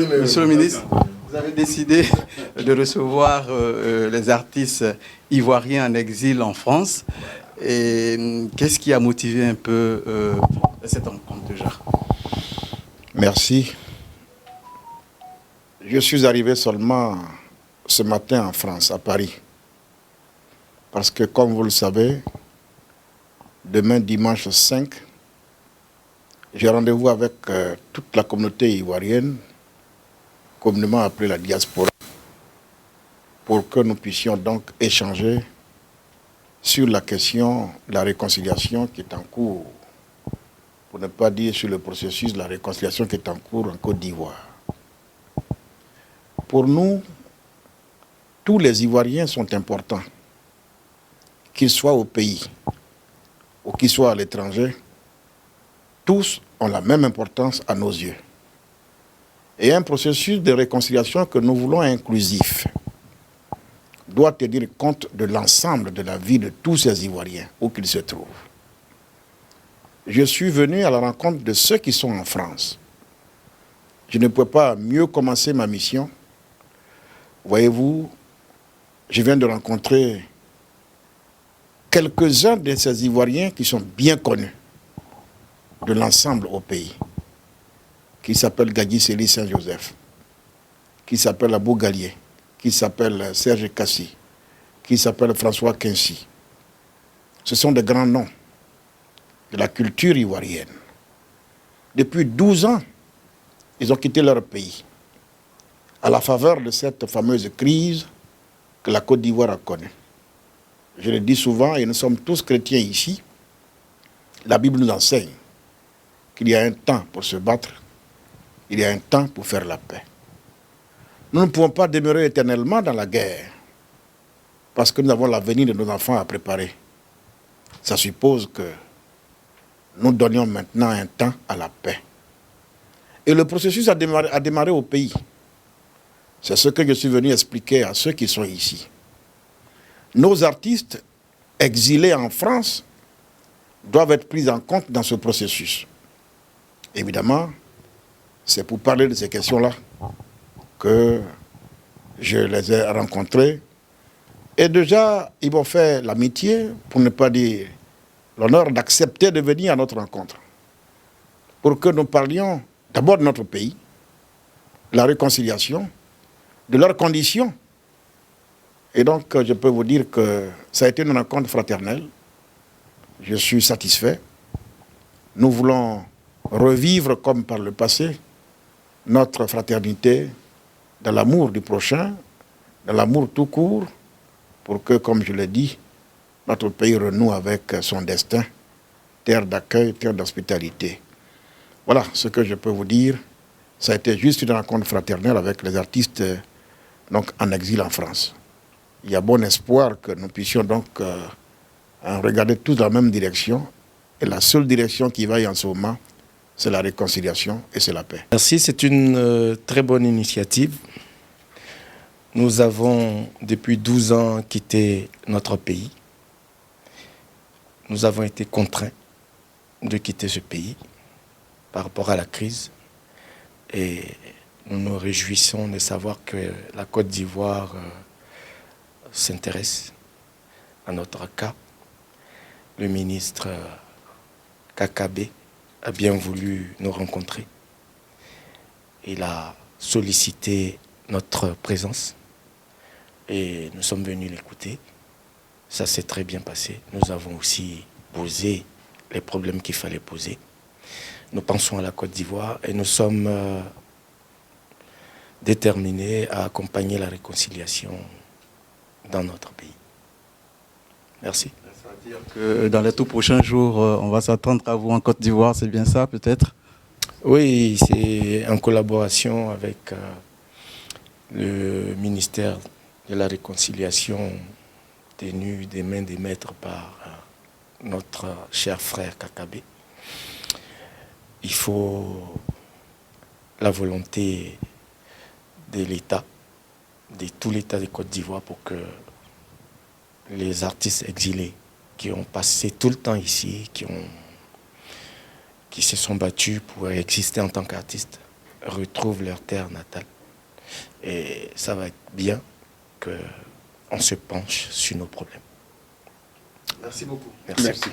Monsieur le ministre, vous avez décidé de recevoir les artistes ivoiriens en exil en France. Et qu'est-ce qui a motivé un peu cette rencontre déjà? Merci. Je suis arrivé seulement ce matin en France, à Paris. Parce que, comme vous le savez, demain, dimanche 5, j'ai rendez-vous avec toute la communauté ivoirienne, communément appelée la diaspora, pour que nous puissions donc échanger sur la question de la réconciliation qui est en cours, pour ne pas dire sur le processus de la réconciliation qui est en cours en Côte d'Ivoire. Pour nous, tous les Ivoiriens sont importants, qu'ils soient au pays ou qu'ils soient à l'étranger, tous ont la même importance à nos yeux. Et un processus de réconciliation que nous voulons inclusif doit tenir compte de l'ensemble de la vie de tous ces Ivoiriens, où qu'ils se trouvent. Je suis venu à la rencontre de ceux qui sont en France. Je ne peux pas mieux commencer ma mission. Voyez-vous, je viens de rencontrer quelques-uns de ces Ivoiriens qui sont bien connus de l'ensemble au pays, qui s'appelle Gadi Sely Saint-Joseph, qui s'appelle Abou Gallier, qui s'appelle Serge Kassi, qui s'appelle François Quincy. Ce sont des grands noms de la culture ivoirienne. Depuis 12 ans, ils ont quitté leur pays, à la faveur de cette fameuse crise que la Côte d'Ivoire a connue. Je le dis souvent, et nous sommes tous chrétiens ici, la Bible nous enseigne qu'il y a un temps pour se battre, il y a un temps pour faire la paix. Nous ne pouvons pas demeurer éternellement dans la guerre, parce que nous avons l'avenir de nos enfants à préparer. Ça suppose que nous donnions maintenant un temps à la paix. Et le processus a démarré au pays. C'est ce que je suis venu expliquer à ceux qui sont ici. Nos artistes exilés en France doivent être pris en compte dans ce processus. Évidemment, c'est pour parler de ces questions-là que je les ai rencontrés. Et déjà, ils m'ont fait l'amitié, pour ne pas dire l'honneur, d'accepter de venir à notre rencontre. Pour que nous parlions d'abord de notre pays, de la réconciliation, de leurs conditions. Et donc, je peux vous dire que ça a été une rencontre fraternelle. Je suis satisfait. Nous voulons revivre comme par le passé notre fraternité dans l'amour du prochain, dans l'amour tout court, pour que, comme je l'ai dit, notre pays renoue avec son destin, terre d'accueil, terre d'hospitalité. Voilà ce que je peux vous dire. Ça a été juste une rencontre fraternelle avec les artistes donc, en exil en France. Il y a bon espoir que nous puissions donc regarder tous dans la même direction. Et la seule direction qui vaille en ce moment, c'est la réconciliation et c'est la paix. Merci, c'est une très bonne initiative. Nous avons depuis 12 ans quitté notre pays. Nous avons été contraints de quitter ce pays par rapport à la crise. Et nous nous réjouissons de savoir que la Côte d'Ivoire s'intéresse à notre cas. Le ministre Kakabe a bien voulu nous rencontrer. Il a sollicité notre présence et nous sommes venus l'écouter. Ça s'est très bien passé. Nous avons aussi posé les problèmes qu'il fallait poser. Nous pensons à la Côte d'Ivoire et nous sommes déterminés à accompagner la réconciliation dans notre pays. Merci. Ça veut dire que dans les tout prochains jours, on va s'attendre à vous en Côte d'Ivoire, c'est bien ça peut-être? Oui, c'est en collaboration avec le ministère de la Réconciliation tenu des mains des maîtres par notre cher frère Kakabe. Il faut la volonté de l'État, de tout l'État de Côte d'Ivoire pour que les artistes exilés qui ont passé tout le temps ici, qui se sont battus pour exister en tant qu'artistes, retrouvent leur terre natale. Et ça va être bien qu'on se penche sur nos problèmes. Merci beaucoup. Merci. Merci.